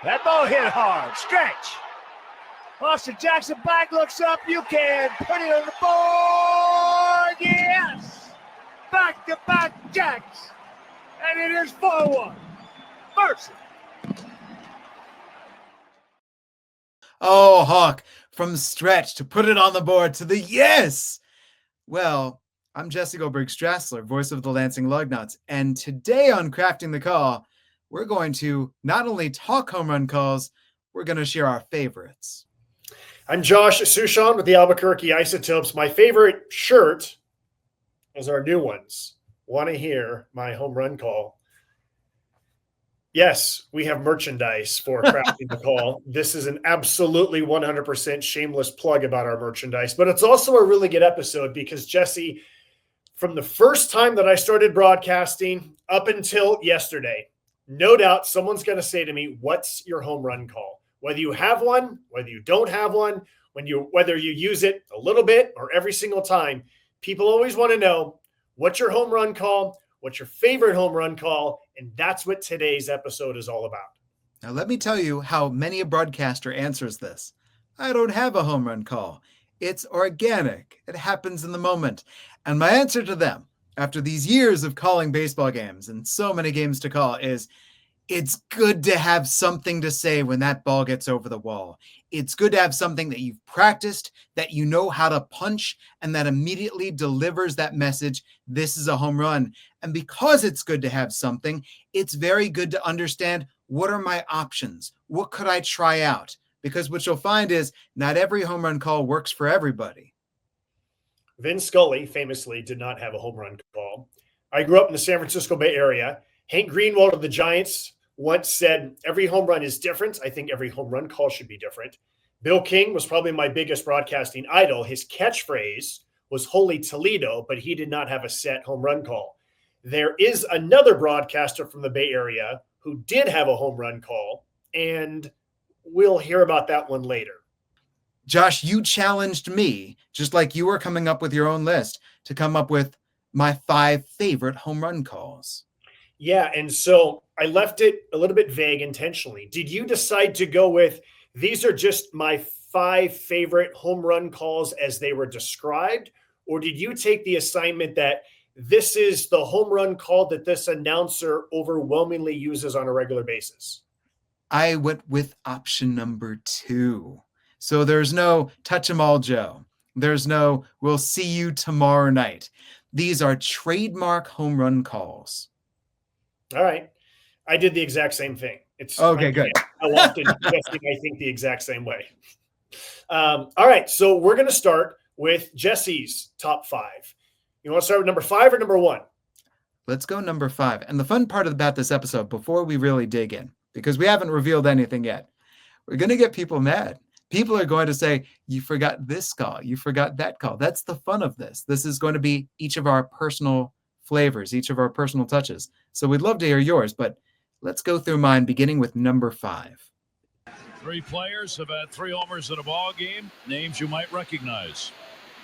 That ball hit hard. Stretch. Austin Jackson back looks up. You can put it on the board. Yes. Back-to-back jacks. And it is 4-1. Mercy. Oh, Hawk, from stretch to put it on the board to the yes. Well, I'm Jesse Goldberg-Strassler, voice of the Lansing Lugnuts. And today on Crafting the Call, we're going to not only talk home run calls, we're going to share our favorites. I'm Josh Suchon with the Albuquerque Isotopes. My favorite shirt is our new ones. Want to hear my home run call? Yes, we have merchandise for Crafting the Call. This is an absolutely 100% shameless plug about our merchandise, but it's also a really good episode because, Jesse, from the first time that I started broadcasting up until yesterday, no doubt someone's going to say to me, what's your home run call? Whether you have one, whether you don't have one, whether you use it a little bit or every single time, people always want to know, what's your home run call? What's your favorite home run call? And that's what today's episode is all about. Now, let me tell you how many a broadcaster answers this. I don't have a home run call. It's organic. It happens in the moment. And my answer to them, after these years of calling baseball games and so many games to call, is it's good to have something to say when that ball gets over the wall. It's good to have something that you've practiced, that you know how to punch, and that immediately delivers that message. This is a home run. And because it's good to have something, it's very good to understand, what are my options? What could I try out? Because what you'll find is not every home run call works for everybody. Vin Scully famously did not have a home run call. I grew up in the San Francisco Bay Area. Hank Greenwald of the Giants once said, every home run is different. I think every home run call should be different. Bill King was probably my biggest broadcasting idol. His catchphrase was Holy Toledo, but he did not have a set home run call. There is another broadcaster from the Bay Area who did have a home run call, and we'll hear about that one later. Josh, you challenged me, just like you were coming up with your own list, to come up with my 5 favorite home run calls. Yeah, and so I left it a little bit vague intentionally. Did you decide to go with, these are just my 5 favorite home run calls as they were described? Or did you take the assignment that this is the home run call that this announcer overwhelmingly uses on a regular basis? I went with option number 2. So there's no touch 'em all, Joe. There's no we'll see you tomorrow night. These are trademark home run calls. All right. I did the exact same thing. It's okay, good. How often I think the exact same way. All right. So we're going to start with Jesse's top 5. You want to start with number 5 or number 1? Let's go number 5. And the fun part about this episode, before we really dig in, because we haven't revealed anything yet, we're going to get people mad. People are going to say, you forgot this call. You forgot that call. That's the fun of this. This is going to be each of our personal flavors, each of our personal touches. So we'd love to hear yours, but let's go through mine, beginning with number 5. 3 players have had 3 homers in a ball game. Names you might recognize: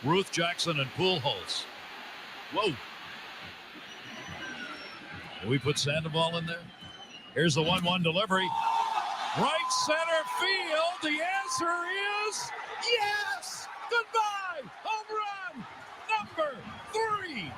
Ruth, Jackson, and Pujols. Whoa. Did we put Sandoval in there? Here's the 1-1 delivery. Right center field. The answer is yes. Goodbye. Home run number 3.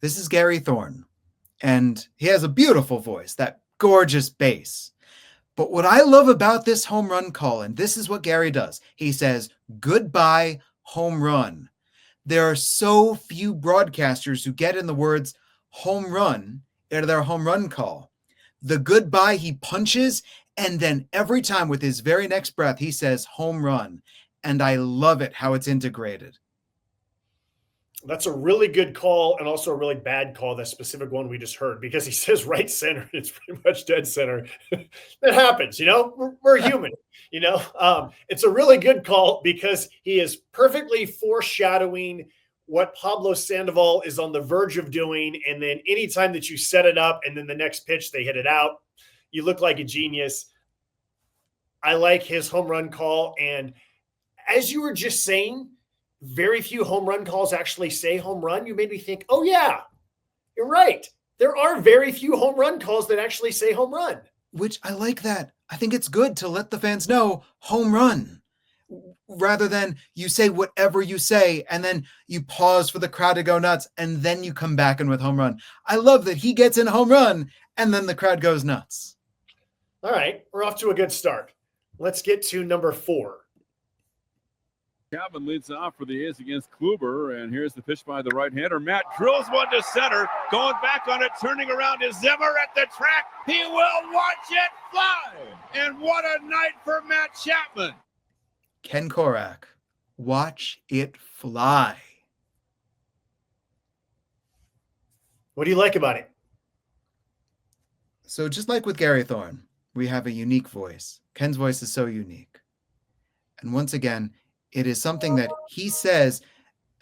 This is Gary Thorne, and he has a beautiful voice, that gorgeous bass. But what I love about this home run call, and this is what Gary does, he says, goodbye, home run. There are so few broadcasters who get in the words home run into their home run call. The goodbye he punches, and then every time with his very next breath, he says home run. And I love it how it's integrated. That's a really good call and also a really bad call, that specific one we just heard, because he says right center. It's pretty much dead center. That happens, we're human, It's a really good call because he is perfectly foreshadowing what Pablo Sandoval is on the verge of doing. And then anytime that you set it up and then the next pitch, they hit it out, you look like a genius. I like his home run call. And as you were just saying, very few home run calls actually say home run. You made me think, oh yeah, you're right. There are very few home run calls that actually say home run. Which I like that. I think it's good to let the fans know home run, rather than you say whatever you say and then you pause for the crowd to go nuts and then you come back in with home run. I love that he gets in home run and then the crowd goes nuts. All right, we're off to a good start. Let's get to number 4. Calvin leads off for the A's against Kluber, and here's the pitch by the right-hander. Matt drills one to center, going back on it, turning around is Zimmer at the track. He will watch it fly, and what a night for Matt Chapman. Ken Korak, watch it fly. What do you like about it? So just like with Gary Thorne, we have a unique voice. Ken's voice is so unique. And once again, it is something that he says,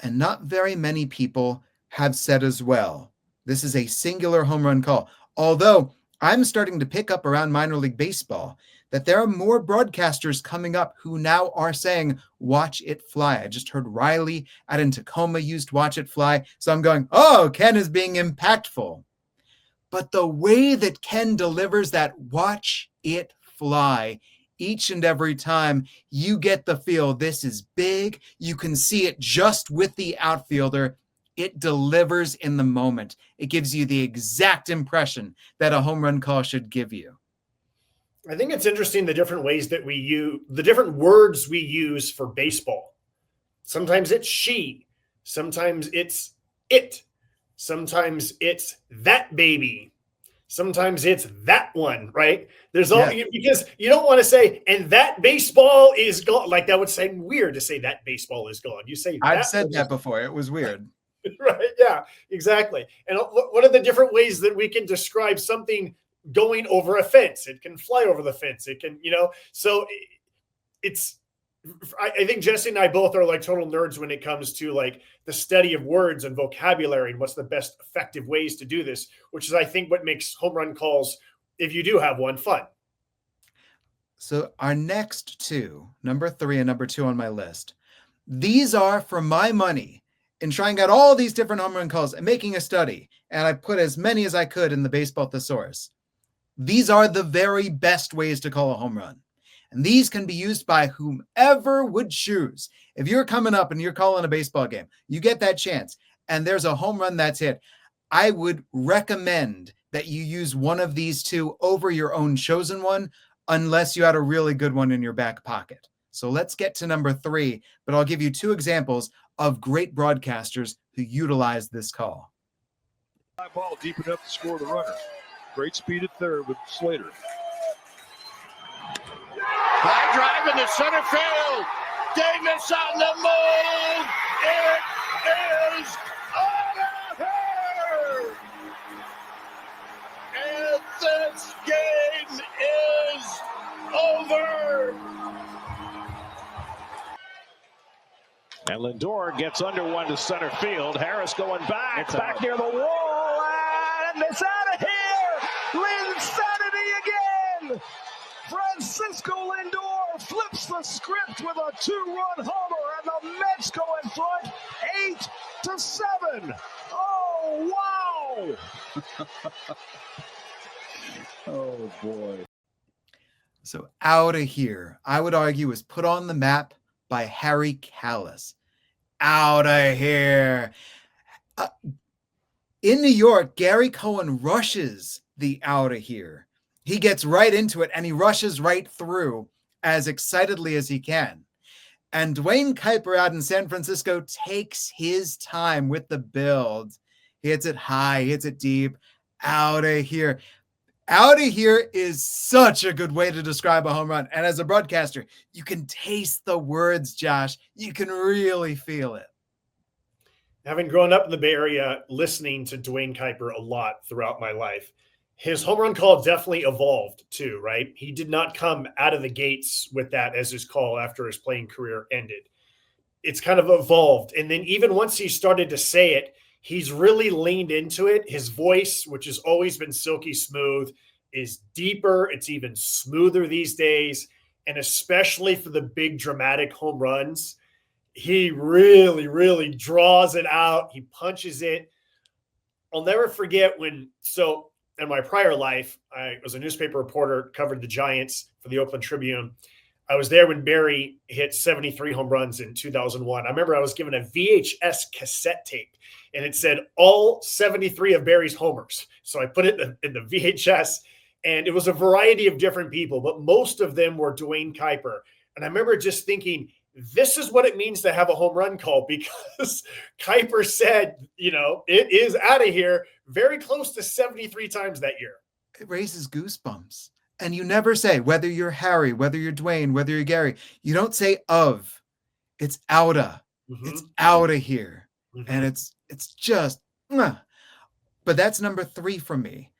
and not very many people have said as well. This is a singular home run call. Although I'm starting to pick up around minor league baseball that there are more broadcasters coming up who now are saying, watch it fly. I just heard Riley out in Tacoma used watch it fly. So I'm going, oh, Ken is being impactful. But the way that Ken delivers that watch it fly each and every time, you get the feel this is big. You can see it just with the outfielder. It delivers in the moment. It gives you the exact impression that a home run call should give you. I think it's interesting the different ways that we use, the different words we use for baseball. Sometimes it's she. Sometimes it's it. Sometimes it's that baby. Sometimes it's that one, right? There's all, because you don't want to say, and that baseball is gone. Like that would sound weird to say that baseball is gone. You say, I've said that before. It was weird. Right. Yeah, exactly. And what are the different ways that we can describe something going over a fence? It can fly over the fence. It can, so it's, I think Jesse and I both are like total nerds when it comes to like the study of words and vocabulary and what's the best effective ways to do this, which is, I think, what makes home run calls, if you do have one, fun. So our next two, number 3 and number 2 on my list, these are for my money in trying out all these different home run calls and making a study. And I put as many as I could in the Baseball Thesaurus. These are the very best ways to call a home run. And these can be used by whomever would choose. If you're coming up and you're calling a baseball game, you get that chance, and there's a home run that's hit, I would recommend that you use one of these two over your own chosen one, unless you had a really good one in your back pocket. So let's get to number 3, but I'll give you 2 examples of great broadcasters who utilize this call. High ball deep enough to score the runner. Great speed at third with Slater. High drive in the center field. Davis on the move. It is Outta here. And this game is over. And Lindor gets under one to center field. Harris going back near the wall, and it's out of here. Linsanity again. Francisco Lindor flips the script with a 2-run homer, and the Mets go in front 8-7. Oh, wow. Oh, boy. So Outta here, I would argue, is put on the map by Harry Callis. Outta here. In New York, Gary Cohen rushes the Outta here. He gets right into it, and he rushes right through as excitedly as he can. And Dwayne Kuiper out in San Francisco takes his time with the build. He hits it high, hits it deep. Outta here. Outta here is such a good way to describe a home run. And as a broadcaster, you can taste the words, Josh. You can really feel it. having grown up in the Bay Area, listening to Dwayne Kuiper a lot throughout my life, his home run call definitely evolved too, right? He did not come out of the gates with that as his call after his playing career ended. It's kind of evolved. And then even once he started to say it, he's really leaned into it. His voice, which has always been silky smooth, is deeper. It's even smoother these days. And especially for the big dramatic home runs, he really, really draws it out. He punches it. I'll never forget in my prior life, I was a newspaper reporter, covered the Giants for the Oakland Tribune. I was there when Barry hit 73 home runs in 2001. I remember I was given a VHS cassette tape, and it said all 73 of Barry's homers. So I put it in the VHS, and it was a variety of different people, but most of them were Dwayne Kuiper. And I remember just thinking, this is what it means to have a home run call, because Kuiper said, it is out of here very close to 73 times that year. It raises goosebumps. And you never say, whether you're Harry, whether you're Dwayne, whether you're Gary, you don't say of. It's Outta. Mm-hmm. It's out of here. Mm-hmm. And it's just, but that's number 3 for me.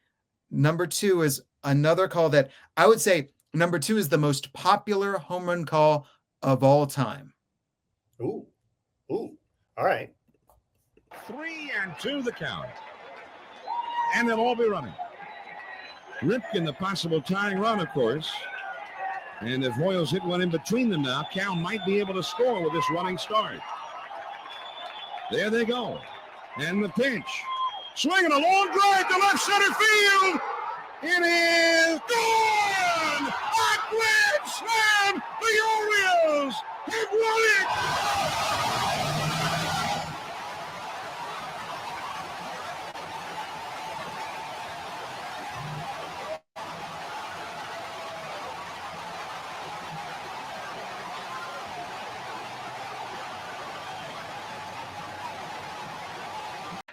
Number 2 is another call that I would say number 2 is the most popular home run call of all time. Ooh. All right. 3-2 the count. And they'll all be running. Ripken, the possible tying run, of course. And if Royals hit one in between them now, Cal might be able to score with this running start. There they go. And the pitch. Swinging a long drive to left center field. It is gone! A grand slam! The Orioles have won it!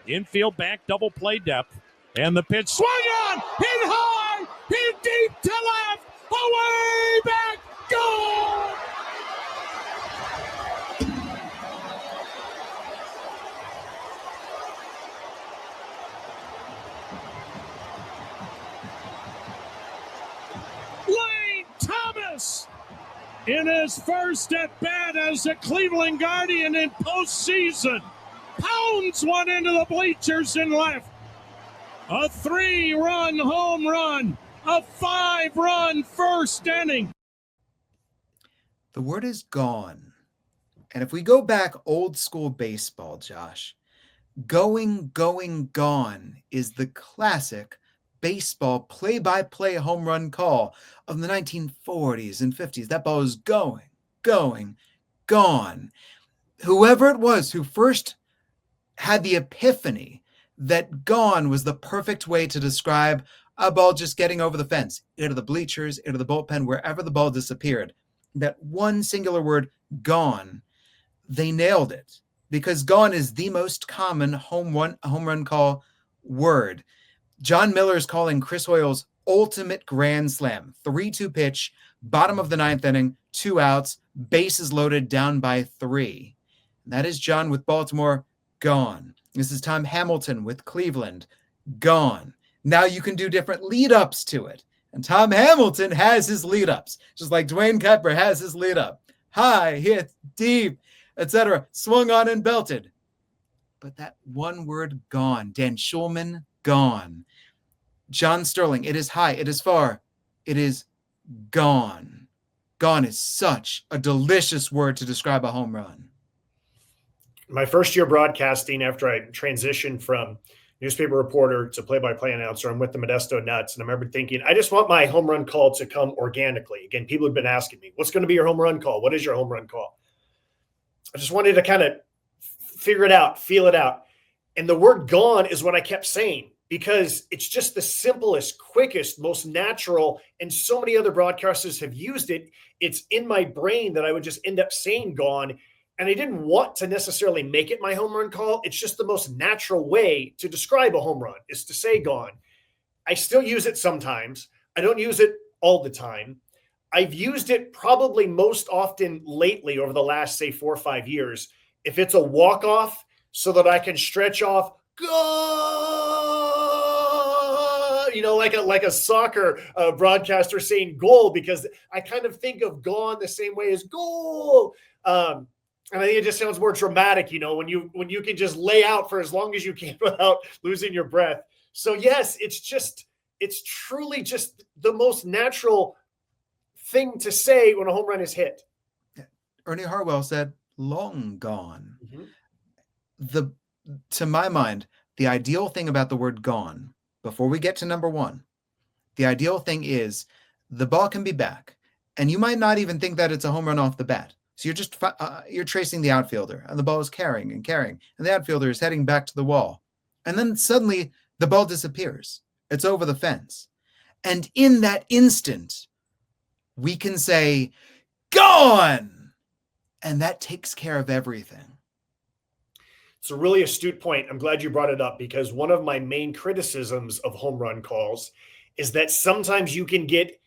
Infield back, double play depth. And the pitch swung on, hit high, hit deep to left, away back, goal! Lane Thomas in his first at bat as a Cleveland Guardian in postseason pounds one into the bleachers and left. A 3-run home run, a 5-run first inning. The word is gone. And if we go back old school baseball, Josh, going, gone is the classic baseball play-by-play home run call of the 1940s and 50s. That ball is going, gone. Whoever it was who first had the epiphany that gone was the perfect way to describe a ball just getting over the fence, into the bleachers, into the bullpen, wherever the ball disappeared. That one singular word, gone, they nailed it, because gone is the most common home run call word. John Miller is calling Chris Hoile's ultimate grand slam. 3-2 pitch, bottom of the 9th inning, 2 outs, bases loaded, down by 3. That is John with Baltimore, gone. This is Tom Hamilton with Cleveland, gone. Now you can do different lead-ups to it. And Tom Hamilton has his lead-ups, just like Dwayne Kuiper has his lead-up. High, hit, deep, etc. Swung on and belted. But that one word, gone. Dan Schulman, gone. John Sterling, it is high, it is far, it is gone. Gone is such a delicious word to describe a home run. My first year broadcasting, after I transitioned from newspaper reporter to play-by-play announcer, I'm with the Modesto Nuts, and I remember thinking, I just want my home run call to come organically. Again, people have been asking me, what's going to be your home run call? What is your home run call? I just wanted to kind of figure it out, feel it out. And the word gone is what I kept saying, because it's just the simplest, quickest, most natural, and so many other broadcasters have used it. It's in my brain that I would just end up saying gone. And I didn't want to necessarily make it my home run call. It's just the most natural way to describe a home run is to say gone. I still use it sometimes. I don't use it all the time. I've used it probably most often lately over the last, say, 4 or 5 years. If it's a walk-off, so that I can stretch off, goal, like a soccer broadcaster saying goal, because I kind of think of gone the same way as goal. And I think it just sounds more dramatic, when you can just lay out for as long as you can without losing your breath. So yes, it's truly just the most natural thing to say when a home run is hit. Ernie Harwell said, long gone. Mm-hmm. To my mind, the ideal thing about the word gone, before we get to number one, the ideal thing is the ball can be back, and you might not even think that it's a home run off the bat. So you're just you're tracing the outfielder, and the ball is carrying, and the outfielder is heading back to the wall. And then suddenly the ball disappears. It's over the fence. And in that instant, we can say, gone! And that takes care of everything. It's a really astute point. I'm glad you brought it up, because one of my main criticisms of home run calls is that sometimes it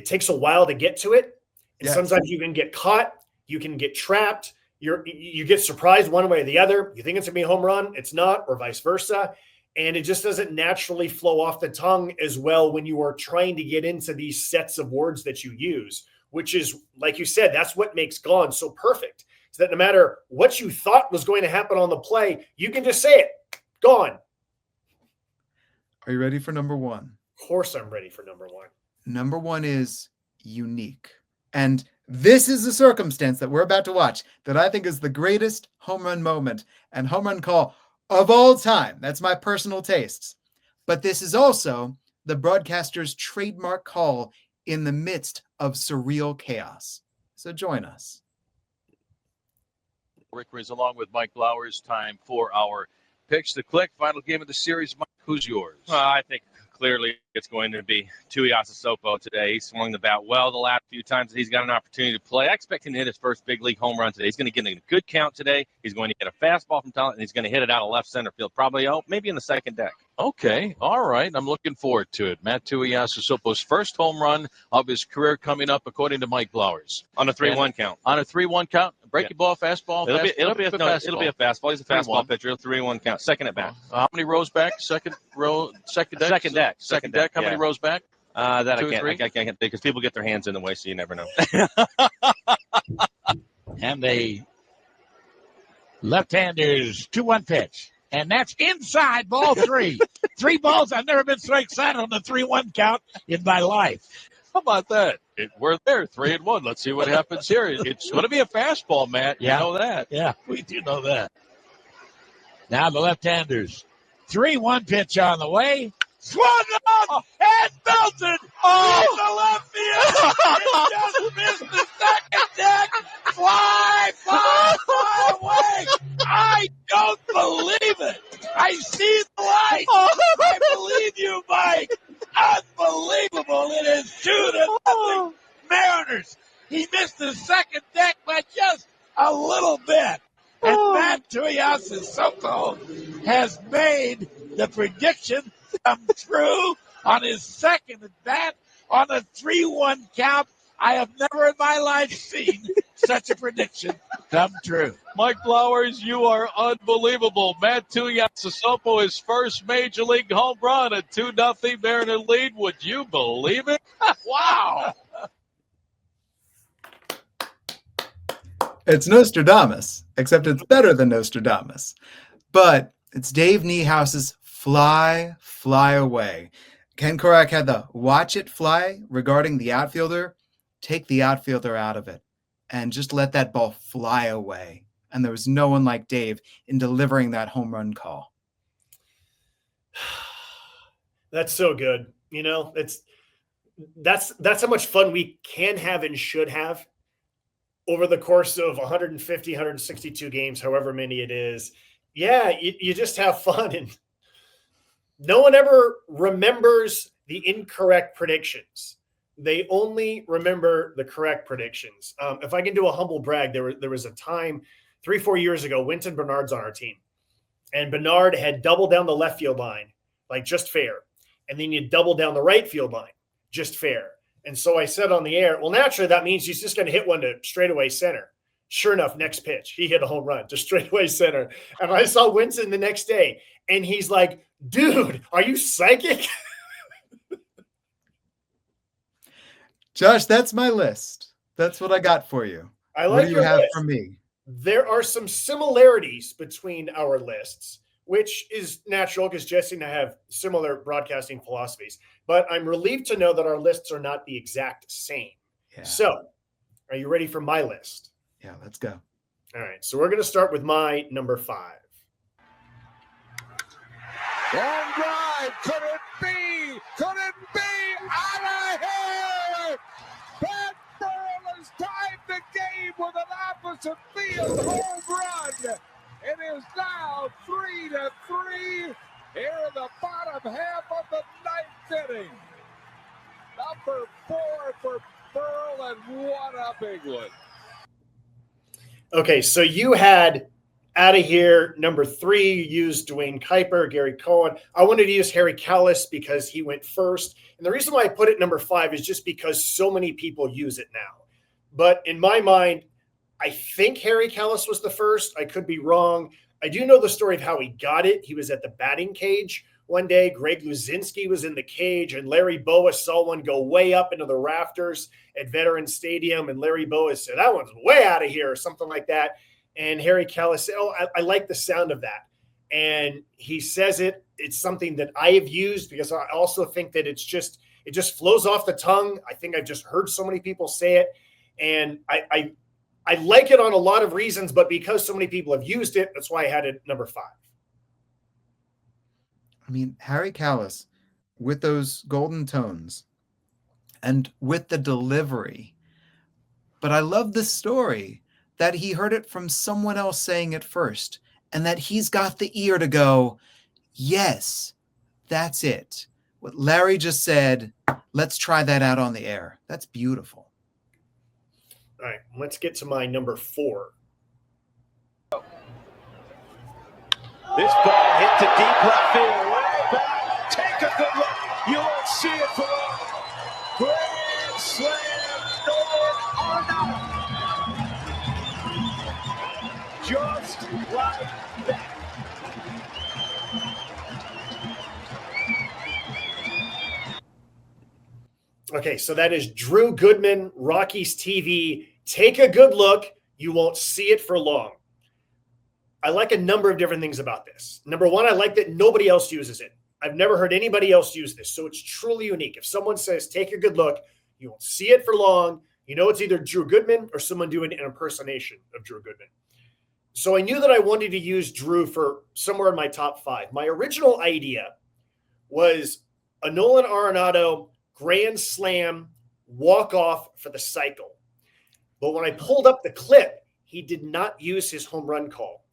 takes a while to get to it. And Yes. Sometimes you can get caught, you can get trapped, you get surprised one way or the other. You think it's gonna be a home run, it's not, or vice versa. And it just doesn't naturally flow off the tongue as well when you are trying to get into these sets of words that you use, which is, like you said, that's what makes gone so perfect. So that no matter what you thought was going to happen on the play, you can just say it, gone. Are you ready for number one? Of course I'm ready for number one. Number one is unique. And this is the circumstance that we're about to watch that I think is the greatest home run moment and home run call of all time. That's my personal tastes. But this is also the broadcaster's trademark call in the midst of surreal chaos. So join us. Rick is along with Mike Blowers. Time for our picks to click. Final game of the series. Mike, who's yours? I think clearly it's going to be Tuiasa Sopo today. He swung the bat well the last few times that he's got an opportunity to play. I expect him to hit his first big league home run today. He's going to get a good count today. He's going to get a fastball from Talent, and he's going to hit it out of left center field, probably maybe in the second deck. Okay, all right. I'm looking forward to it. Matt Tuiasa-Sopo's first home run of his career coming up, according to Mike Blowers. On a 3-1 count. On a 3-1 count, breaking ball, fastball. It'll be a fastball. He's a fastball pitcher. 3-1 count. Second at bat. How many rows back? Second deck. Second deck. How many rows back? That Two or I can't because people get their hands in the way, so you never know. And a left-hander's 2-1 pitch. And that's inside ball 3. 3 balls. I've never been so excited on the 3-1 count in my life. How about that? We're there, 3-1. Let's see what happens here. It's going to be a fastball, Matt. You know that. Yeah, we do know that. Now the left-handers. 3-1 pitch on the way. Swung on and belted in the left field. It just missed the second deck. Fly away. I don't believe it. I see the light. I believe you, Mike. Unbelievable. It is 2-0 Mariners. He missed the second deck by just a little bit. And Matt Tuiasa-Sopo has made the prediction come true on his second at bat on a 3-1 count. I have never in my life seen such a prediction come true. Mike Blowers, you are unbelievable. Matt Tuiasa-Sopo, his first major league home run, a 2-0 Mariner lead. Would you believe it? Wow. It's Nostradamus, except it's better than Nostradamus. But it's Dave Niehouse's Fly, Fly Away. Ken Korak had the watch it fly regarding the outfielder. Take the outfielder out of it and just let that ball fly away. And there was no one like Dave in delivering that home run call. That's so good. That's how much fun we can have and should have over the course of 150, 162 games, however many it is. Yeah, you just have fun. And no one ever remembers the incorrect predictions. They only remember the correct predictions. If I can do a humble brag, there was a time 3-4 years ago, Winton Bernard's on our team. And Bernard had doubled down the left field line, like just fair. And then you double down the right field line, just fair. And so I said on the air, well, naturally, that means he's just going to hit one to straightaway center, Sure enough, next pitch, he hit a home run to straightaway center. And I saw Winston the next day, and he's like, dude, are you psychic? Josh, that's my list. That's what I got for you. I like what do you your have list. for me? There are some similarities between our lists, which is natural because Jesse and I have similar broadcasting philosophies. But I'm relieved to know that our lists are not the exact same. Yeah. So, are you ready for my list? Yeah, let's go. All right. So, we're going to start with my number 5. Long drive. Could it be? Could it be? Out of here! Pat Burrell has tied the game with an opposite field home run. It is now 3-3 here in the bottom half of the 9th inning. Number 4 for Burrell, and what a big one. Okay, so you had out of here, number 3, you used Dwayne Kuiper, Gary Cohen. I wanted to use Harry Kalas because he went first. And the reason why I put it number 5 is just because so many people use it now. But in my mind, I think Harry Kalas was the first. I could be wrong. I do know the story of how he got it. He was at the batting cage one day. Greg Luzinski was in the cage, and Larry Bowa saw one go way up into the rafters at Veterans Stadium. And Larry Bowa said, that one's way out of here, or something like that. And Harry Kalas said, oh, I like the sound of that. And he says it. It's something that I have used because I also think that it just flows off the tongue. I think I've just heard so many people say it. And I like it on a lot of reasons, but because so many people have used it, that's why I had it number 5. I mean, Harry Kalas, with those golden tones and with the delivery. But I love the story that he heard it from someone else saying it first, and that he's got the ear to go, yes, that's it. What Larry just said, let's try that out on the air. That's beautiful. All right, let's get to my number 4. This ball hit to deep left field. Way back. Take a good look. You won't see it for long. Grand slam. Just like that. Okay, so that is Drew Goodman, Rockies TV. Take a good look. You won't see it for long. I like a number of different things about this. Number 1, I like that nobody else uses it. I've never heard anybody else use this, so it's truly unique. If someone says, take a good look, you won't see it for long. You know it's either Drew Goodman or someone doing an impersonation of Drew Goodman. So I knew that I wanted to use Drew for somewhere in my top 5. My original idea was a Nolan Arenado grand slam walk-off for the cycle. But when I pulled up the clip, he did not use his home run call.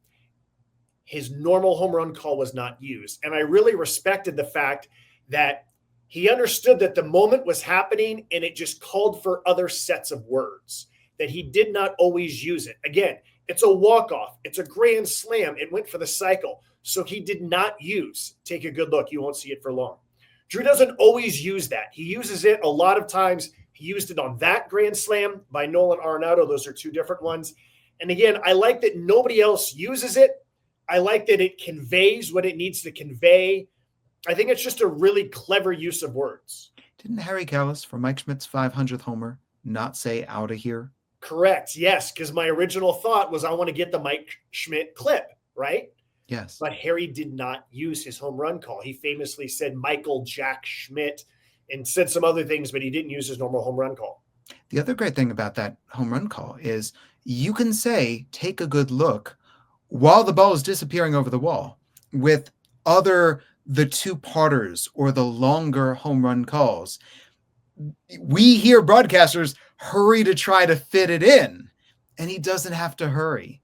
His normal home run call was not used. And I really respected the fact that he understood that the moment was happening and it just called for other sets of words, that he did not always use it. Again, it's a walk-off. It's a grand slam. It went for the cycle. So he did not use, take a good look. You won't see it for long. Drew doesn't always use that. He uses it a lot of times. He used it on that grand slam by Nolan Arenado. Those are 2 different ones. And again, I like that nobody else uses it. I like that it conveys what it needs to convey. I think it's just a really clever use of words. Didn't Harry Kalas for Mike Schmidt's 500th homer not say out of here? Correct. Yes, because my original thought was I want to get the Mike Schmidt clip, right? Yes. But Harry did not use his home run call. He famously said Michael Jack Schmidt and said some other things, but he didn't use his normal home run call. The other great thing about that home run call is you can say, take a good look while the ball is disappearing over the wall with the 2-parters or the longer home run calls. We hear broadcasters hurry to try to fit it in, and he doesn't have to hurry.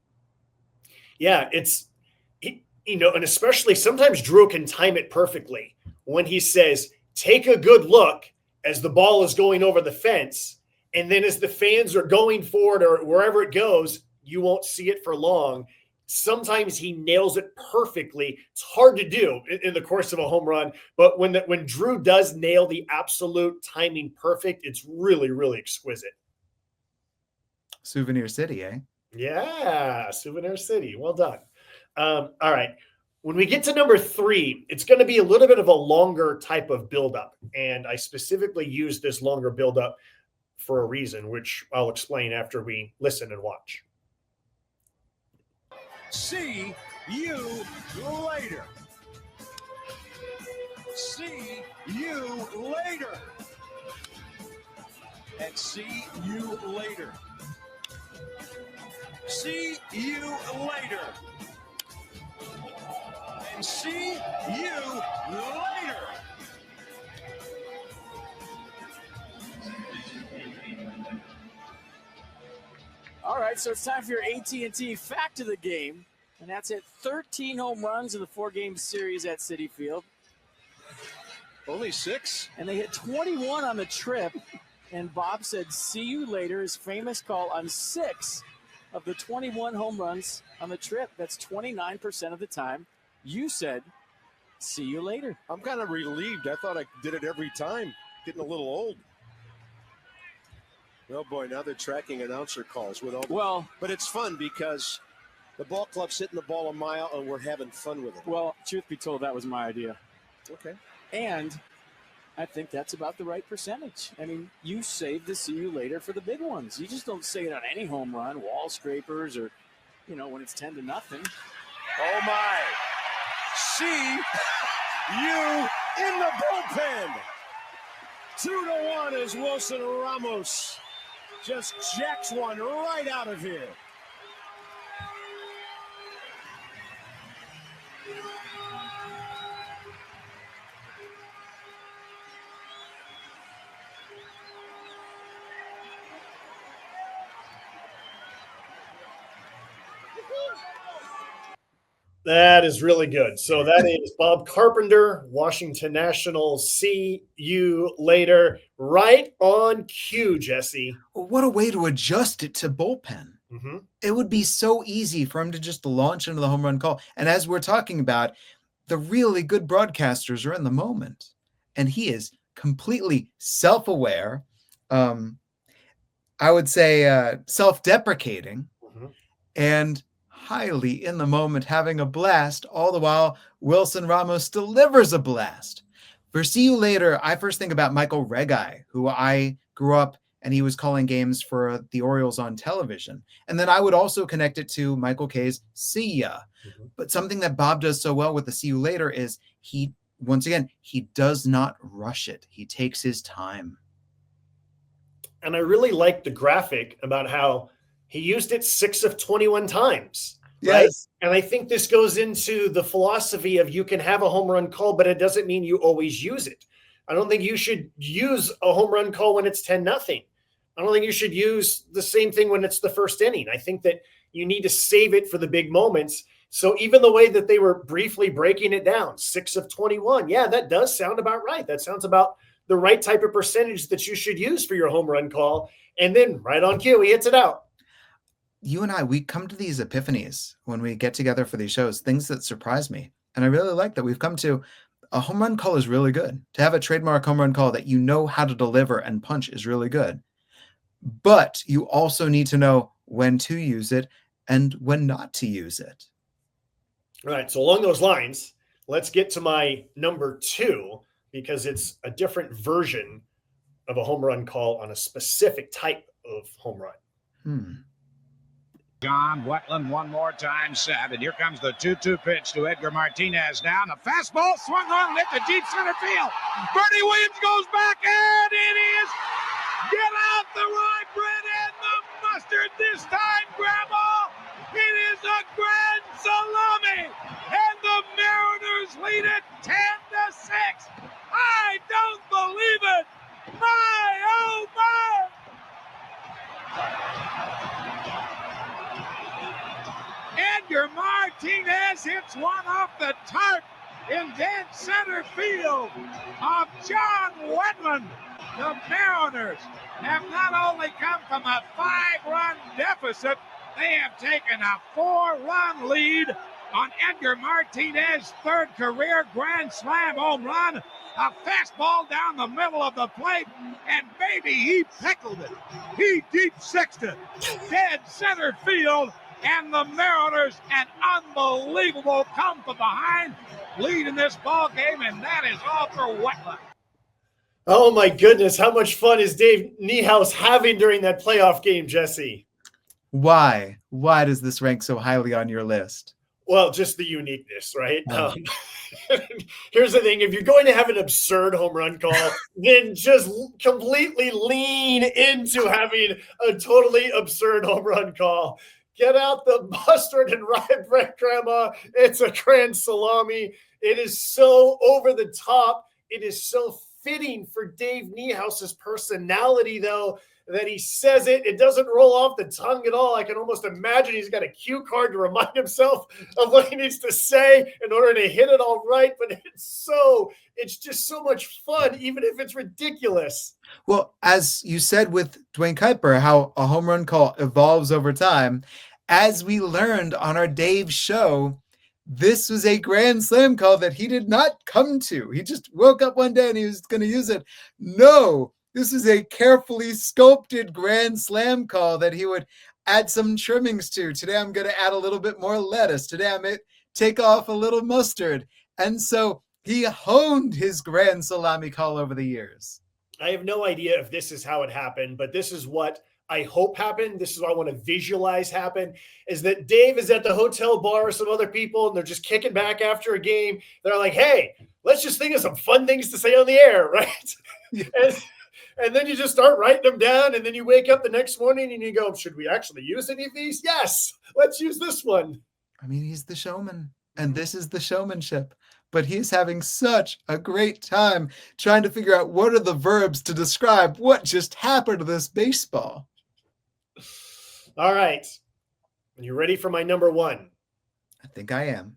Yeah, and especially sometimes Drew can time it perfectly when he says, take a good look as the ball is going over the fence. And then as the fans are going for it or wherever it goes, you won't see it for long. Sometimes he nails it perfectly. It's hard to do in the course of a home run, but when Drew does nail the absolute timing perfect, it's really, really exquisite. Souvenir City, eh? Yeah, Souvenir City. Well done. All right. When we get to number 3, it's going to be a little bit of a longer type of buildup. And I specifically use this longer buildup for a reason, which I'll explain after we listen and watch. See you later. See you later. And see you later. See you later. And see you later. All right, so it's time for your AT&T fact of the game, and that's it. 13 home runs in the 4-game series at Citi Field. Only 6? And they hit 21 on the trip, and Bob said, see you later, his famous call on 6 of the 21 home runs on the trip. That's 29% of the time. You said, see you later. I'm kind of relieved. I thought I did it every time. Getting a little old. Oh boy, now they're tracking announcer calls with all. But it's fun because the ball club's hitting the ball a mile and we're having fun with it. Well, truth be told, that was my idea. Okay. And I think that's about the right percentage. I mean, you save the see you later for the big ones. You just don't say it on any home run, wall scrapers, or, when it's 10-0. Oh my. See you in the bullpen. 2-1 as Wilson Ramos just jacks one right out of here. That is really good. So that is Bob Carpenter, Washington Nationals. See you later. Right on cue, Jesse. What a way to adjust it to bullpen. Mm-hmm. It would be so easy for him to just launch into the home run call. And as we're talking about, the really good broadcasters are in the moment. And he is completely self-aware. I would say self-deprecating. Mm-hmm. And highly in the moment, having a blast, all the while Wilson Ramos delivers a blast. For See You Later, I first think about Michael Regai, who I grew up and he was calling games for the Orioles on television. And then I would also connect it to Michael Kay's See Ya. Mm-hmm. But something that Bob does so well with the See You Later is he does not rush it. He takes his time. And I really like the graphic about how he used it 6 of 21 times. Right? Yes. And I think this goes into the philosophy of you can have a home run call, but it doesn't mean you always use it. I don't think you should use a home run call when it's 10-0. I don't think you should use the same thing when it's the first inning. I think that you need to save it for the big moments. So even the way that they were briefly breaking it down, 6 of 21, yeah, that does sound about right. That sounds about the right type of percentage that you should use for your home run call. And then right on cue, he hits it out. You and I, we come to these epiphanies when we get together for these shows, things that surprise me. And I really like that we've come to a home run call is really good. To have a trademark home run call that you know how to deliver and punch is really good. But you also need to know when to use it and when not to use it. All right. So along those lines, let's get to my number 2, because it's a different version of a home run call on a specific type of home run. John Wetland one more time set, and here comes the 2-2 pitch to Edgar Martinez now. And the fastball swung on and hit the deep center field. Bernie Williams goes back, and it is get out the rye bread and the mustard this time, Grandma. It is a grand salami, and the Mariners lead it 10-6. I don't believe it. My, oh my. Edgar Martinez hits one off the tarp in dead center field of John Wetland. The Mariners have not only come from a 5-run deficit, they have taken a 4-run lead on Edgar Martinez's 3rd career Grand Slam home run. A fastball down the middle of the plate, and baby, he pickled it. He deep sixed it. Dead center field, and the Mariners, an unbelievable come from behind, lead in this ball game, and that is all for Wetland. Oh my goodness, how much fun is Dave Niehaus having during that playoff game, Jesse? Why? Why does this rank so highly on your list? Well, just the uniqueness, right? Oh. Here's the thing. If you're going to have an absurd home run call, then just completely lean into having a totally absurd home run call. Get out the mustard and rye bread, Grandma. It's a grand salami. It is so over the top. It is so fitting for Dave Niehaus's personality, though, that he says it. It doesn't roll off the tongue at all. I can almost imagine he's got a cue card to remind himself of what he needs to say in order to hit it all right. But it's just so much fun, even if it's ridiculous. Well, as you said with Dwayne Kuiper, how a home run call evolves over time, as we learned on our Dave show, this was a grand slam call that he did not come to. He just woke up one day and he was going to use it. No, this is a carefully sculpted grand slam call that he would add some trimmings to. Today, I'm going to add a little bit more lettuce. Today, I may take off a little mustard. And so he honed his grand salami call over the years. I have no idea if this is how it happened, but this is what I hope happened. This is what I want to visualize happen, is that Dave is at the hotel bar with some other people and they're just kicking back after a game. They're like, hey, let's just think of some fun things to say on the air, right? And then you just start writing them down, and then you wake up the next morning and you go, should we actually use any of these? Yes, let's use this one. I mean, he's the showman, and this is the showmanship. But he's having such a great time trying to figure out what are the verbs to describe what just happened to this baseball. All right. Are you ready for my number one? I think I am.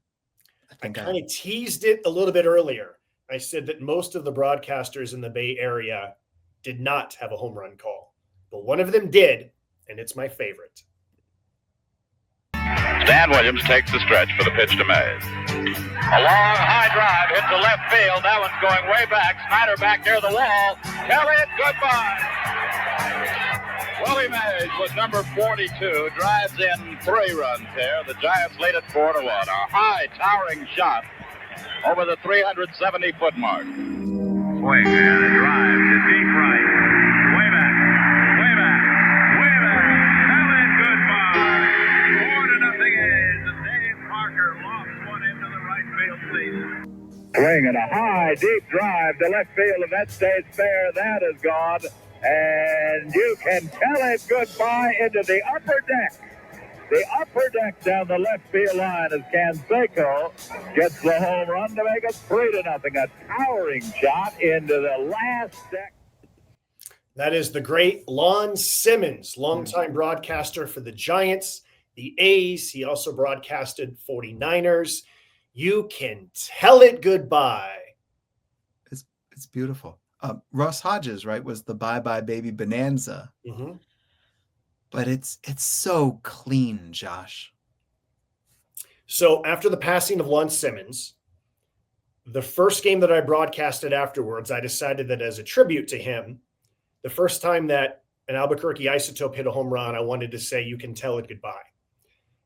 I kind of teased it a little bit earlier. I said that most of the broadcasters in the Bay Area did not have a home run call, but one of them did, and it's my favorite. Stan Williams takes the stretch for the pitch to Mays. A long high drive hit to left field. That one's going way back. Snyder back near the wall. Tell it goodbye. Willie Mays with number 42 drives in 3 runs here. The Giants lead it 4-1. A high towering shot over the 370-foot mark. Swing and a drive to deep right. Way back. Way back. Way back. Tell it goodbye. 4-0 is. And Dave Parker lofts one into the right field seat. Swing and a high deep drive to left field, and that stays fair. That is gone. And you can tell it goodbye into the upper deck. The upper deck down the left field line as Canseco gets the home run to make it 3-0. A towering shot into the last deck. That is the great Lon Simmons, longtime broadcaster for the Giants, the A's. He also broadcasted 49ers. You can tell it goodbye. It's beautiful. Russ Hodges, right, was the Bye Bye Baby Bonanza. Mm-hmm. But it's so clean, Josh. So after the passing of Lon Simmons, the first game that I broadcasted afterwards, I decided that as a tribute to him, the first time that an Albuquerque Isotope hit a home run, I wanted to say, you can tell it goodbye.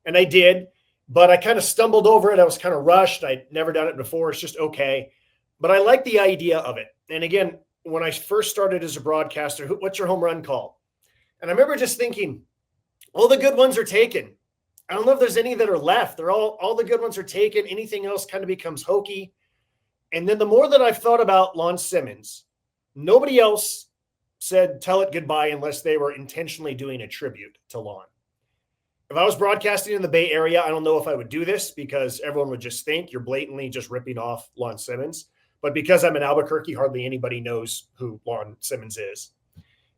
And I did, but I kind of stumbled over it. I was kind of rushed. I'd never done it before. It's just okay. But I like the idea of it. And again, when I first started as a broadcaster, what's your home run call? And I remember just thinking, all the good ones are taken. I don't know if there's any that are left. They're all the good ones are taken. Anything else kind of becomes hokey. And then the more that I've thought about Lon Simmons, nobody else said tell it goodbye unless they were intentionally doing a tribute to Lon. If I was broadcasting in the Bay Area, I don't know if I would do this because everyone would just think you're blatantly just ripping off Lon Simmons. But because I'm in Albuquerque, hardly anybody knows who Lon Simmons is.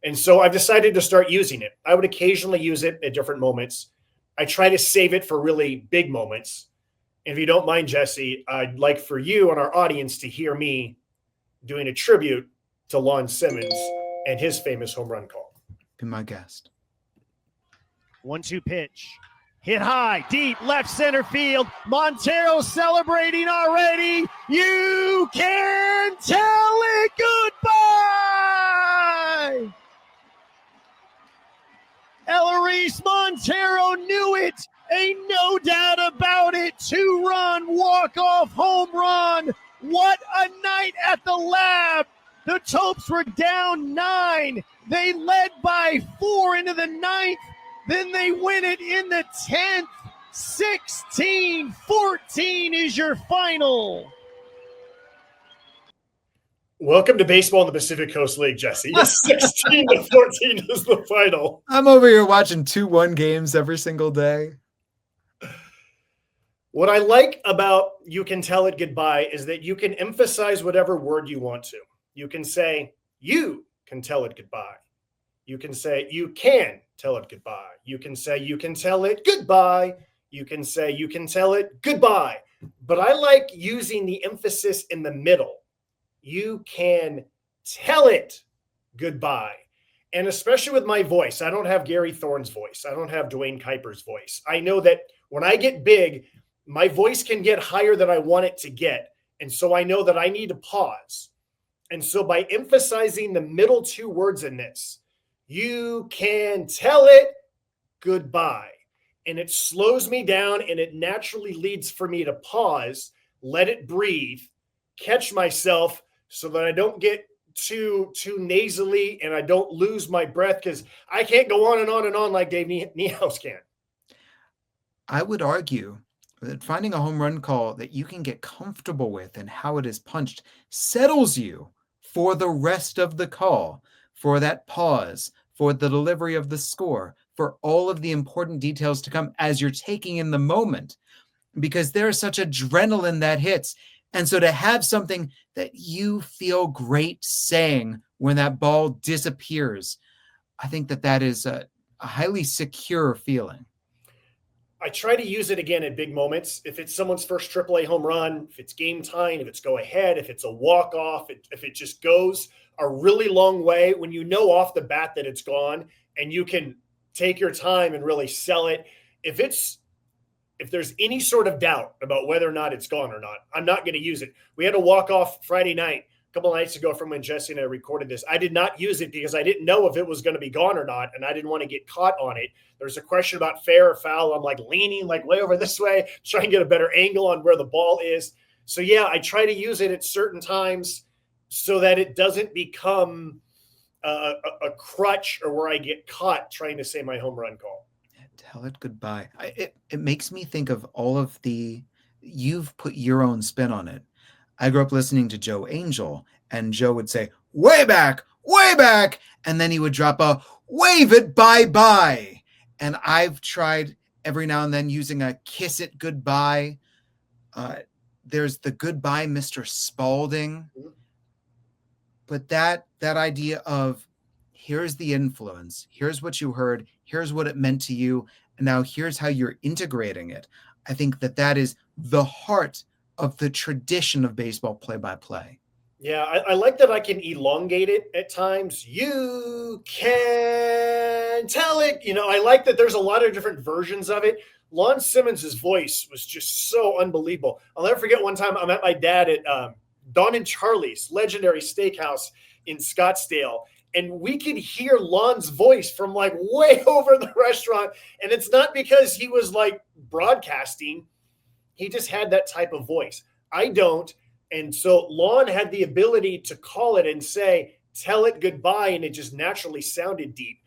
And so I've decided to start using it. I would occasionally use it at different moments. I try to save it for really big moments. And if you don't mind, Jesse, I'd like for you and our audience to hear me doing a tribute to Lon Simmons and his famous home run call. Be my guest. 1-2 pitch. Hit high, deep, left center field. Montero celebrating already. You can tell it goodbye. Eleris Montero knew it. Ain't no doubt about it. 2-run walk-off home run. What a night at the Lab. The Topes were down 9. They led by 4 into the 9th. Then they win it in the 10th. 16-14 is your final. Welcome to baseball in the Pacific Coast League, Jesse. 16-14 is the final. I'm over here watching 2-1 games every single day. What I like about You Can Tell It Goodbye is that you can emphasize whatever word you want to. You can say, you can tell it goodbye. You can say, you can tell it goodbye. You can say, you can tell it goodbye. You can say, you can tell it goodbye. But I like using the emphasis in the middle. You can tell it goodbye. And especially with my voice, I don't have Gary Thorne's voice. I don't have Dwayne Kuiper's voice. I know that when I get big, my voice can get higher than I want it to get. And so I know that I need to pause. And so by emphasizing the middle 2 words in this, you can tell it goodbye. And it slows me down and it naturally leads for me to pause, let it breathe, catch myself so that I don't get too nasally and I don't lose my breath, because I can't go on and on and on like Dave Niehaus can. I would argue that finding a home run call that you can get comfortable with and how it is punched settles you for the rest of the call, for that pause, for the delivery of the score, for all of the important details to come as you're taking in the moment, because there's such adrenaline that hits. And so to have something that you feel great saying when that ball disappears, I think that is a highly secure feeling. I try to use it again at big moments. If it's someone's first AAA home run, if it's game time, if it's go ahead, if it's a walk-off, if it just goes a really long way, when you know off the bat that it's gone and you can take your time and really sell it. If there's any sort of doubt about whether or not it's gone or not, I'm not going to use it. We had a walk-off Friday night a couple of nights ago from when Jesse and I recorded this. I did not use it because I didn't know if it was going to be gone or not, and I didn't want to get caught on it. There's a question about fair or foul. I'm like leaning like way over this way, trying to get a better angle on where the ball is. So yeah, I try to use it at certain times so that it doesn't become a crutch or where I get caught trying to say my home run call. Tell it goodbye. It makes me think of all of you've put your own spin on it. I grew up listening to Joe Angel, and Joe would say, way back, and then he would drop a wave it bye-bye. And I've tried every now and then using a kiss it goodbye. There's the goodbye, Mr. Spalding. But that idea of here's the influence, here's what you heard, here's what it meant to you, and now here's how you're integrating it. I think that is the heart of the tradition of baseball play-by-play. Yeah, I like that I can elongate it at times. You can tell it. I like that there's a lot of different versions of it. Lon Simmons' voice was just so unbelievable. I'll never forget one time I met my dad at Don and Charlie's legendary steakhouse in Scottsdale, and we could hear Lon's voice from like way over the restaurant. And it's not because he was like broadcasting. He just had that type of voice. I don't. And so Lon had the ability to call it and say, tell it goodbye. And it just naturally sounded deep.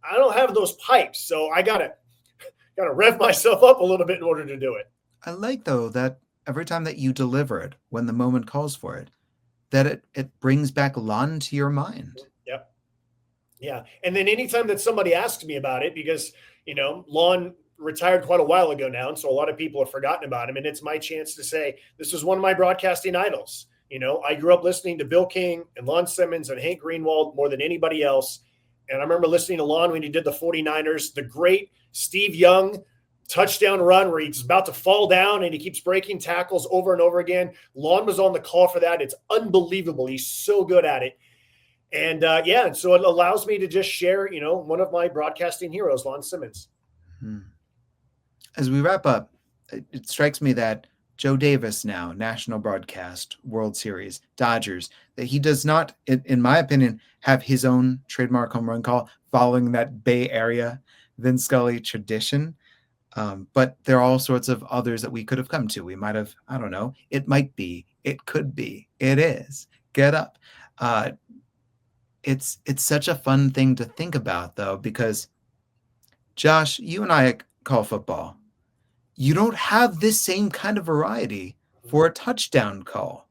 I don't have those pipes. So I gotta rev myself up a little bit in order to do it. I like though that every time that you deliver it, when the moment calls for it, that it brings back Lon to your mind. Yep. Yeah. And then anytime that somebody asks me about it, because, Lon retired quite a while ago now, and so a lot of people have forgotten about him, and it's my chance to say, this was one of my broadcasting idols. I grew up listening to Bill King and Lon Simmons and Hank Greenwald more than anybody else. And I remember listening to Lon when he did the 49ers, the great Steve Young touchdown run where he's about to fall down and he keeps breaking tackles over and over again. Lon was on the call for that. It's unbelievable. He's so good at it. And and so it allows me to just share, one of my broadcasting heroes, Lon Simmons. as we wrap up, it strikes me that Joe Davis now, national broadcast, World Series, Dodgers, that he does not, in my opinion, have his own trademark home run call following that Bay Area Vin Scully tradition. But there are all sorts of others that we could have come to. We might have, I don't know, it might be, it could be, it is, get up. It's such a fun thing to think about, though, because Josh, you and I call football. You don't have this same kind of variety for a touchdown call.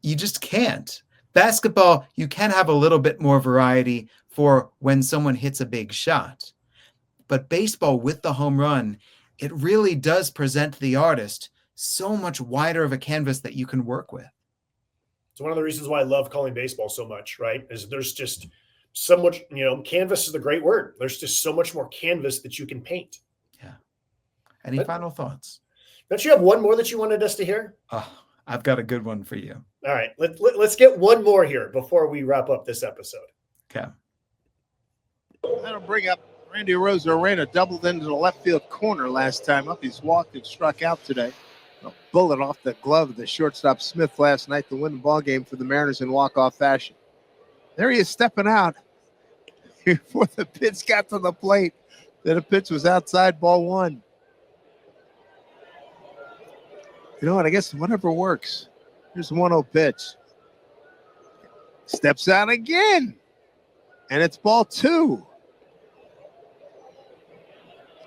You just can't. Basketball, you can have a little bit more variety for when someone hits a big shot. But baseball with the home run, it really does present the artist so much wider of a canvas that you can work with. It's one of the reasons why I love calling baseball so much, right? Is there's just so much, canvas is the great word. There's just so much more canvas that you can paint. Yeah. Any final thoughts? Don't you have one more that you wanted us to hear? Oh, I've got a good one for you. All right. Let's get one more here before we wrap up this episode. Okay. That'll bring up Randy Arozarena, doubled into the left field corner last time up. He's walked and struck out today. A bullet off the glove of the shortstop Smith last night to win the ball game for the Mariners in walk-off fashion. There he is stepping out before the pitch got to the plate. Then the pitch was outside, ball one. You know what? I guess whatever works. Here's the 1-0 pitch. Steps out again. And it's ball two.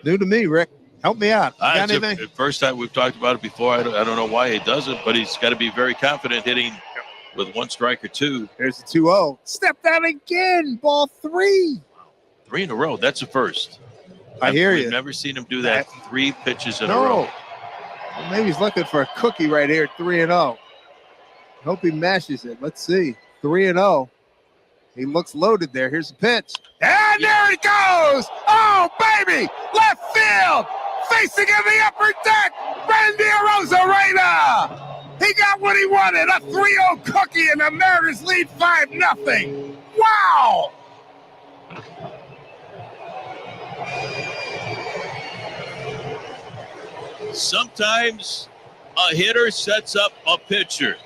New to me, Rick. Help me out. You got anything? The first time we've talked about it before. I don't know why he doesn't, but he's got to be very confident hitting with one strike or two. There's the 2-0. Stepped out again. Ball three. 3 in a row. That's a first. I hear you. I've never seen him do that 3 pitches in a row. Well, maybe he's looking for a cookie right here, 3-0. Hope he mashes it. Let's see. 3-0. He looks loaded there. Here's the pitch. And there he goes. Oh, baby. Left field. Facing in the upper deck. Randy Arozarena. He got what he wanted. A 3-0 cookie, and the Mariners lead 5-0. Wow. Sometimes a hitter sets up a pitcher.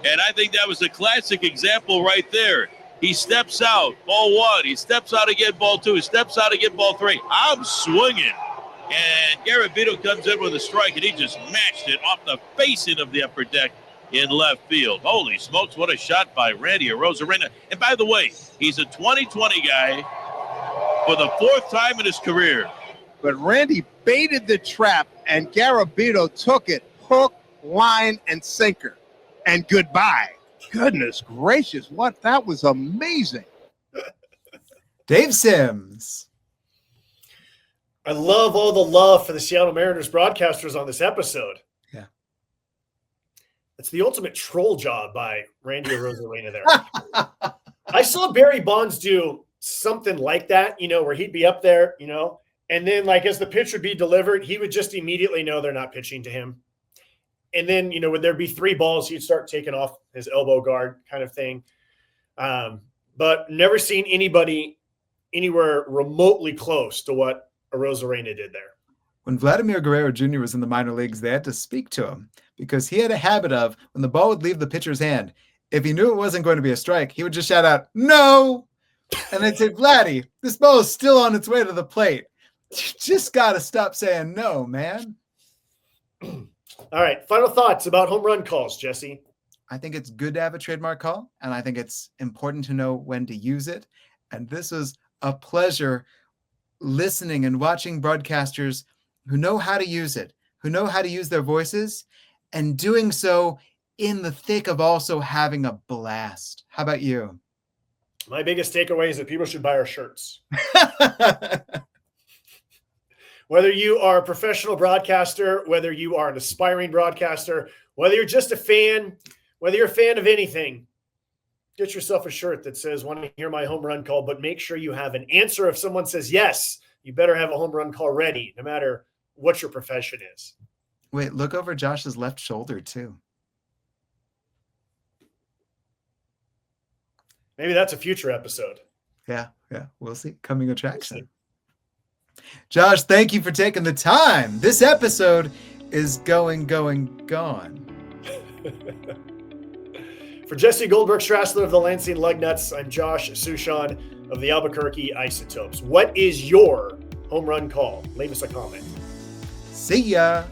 And I think that was a classic example right there. He steps out, ball one. He steps out again, ball two. He steps out again, ball three. I'm swinging. And Garabito comes in with a strike, and he just matched it off the facing of the upper deck in left field. Holy smokes, what a shot by Randy Arozarena. And by the way, he's a 2020 guy for the 4th time in his career. But Randy baited the trap, and Garabito took it hook, line, and sinker. And goodbye. Goodness gracious, that was amazing. Dave Sims. I love all the love for the Seattle Mariners broadcasters on this episode. Yeah. It's the ultimate troll job by Randy Arozarena there. I saw Barry Bonds do something like that, where he'd be up there, and then as the pitch would be delivered, he would just immediately know they're not pitching to him. And then, when there'd be 3 balls, he'd start taking off his elbow guard kind of thing. But never seen anybody anywhere remotely close to what Arozarena did there. When Vladimir Guerrero Jr. was in the minor leagues, they had to speak to him because he had a habit of, when the ball would leave the pitcher's hand, if he knew it wasn't going to be a strike, he would just shout out, "No!" And they'd say, "Vladdy, this ball is still on its way to the plate. You just got to stop saying no, man." All right. Final thoughts about home run calls, Jesse. I think it's good to have a trademark call, and I think it's important to know when to use it. And this was a pleasure listening and watching broadcasters who know how to use it, who know how to use their voices, and doing so in the thick of also having a blast. How about you? My biggest takeaway is that people should buy our shirts. Whether you are a professional broadcaster, whether you are an aspiring broadcaster, whether you're just a fan, whether you're a fan of anything, get yourself a shirt that says, "Want to hear my home run call?" But make sure you have an answer. If someone says yes, you better have a home run call ready, no matter what your profession is. Wait, look over Josh's left shoulder too. Maybe that's a future episode. Yeah, we'll see. Coming attraction. Josh, thank you for taking the time. This episode is gone. For Jesse Goldberg-Strassler of the Lansing Lugnuts, I'm Josh Suchon of the Albuquerque Isotopes. What is your home run call? Leave us a comment. See ya.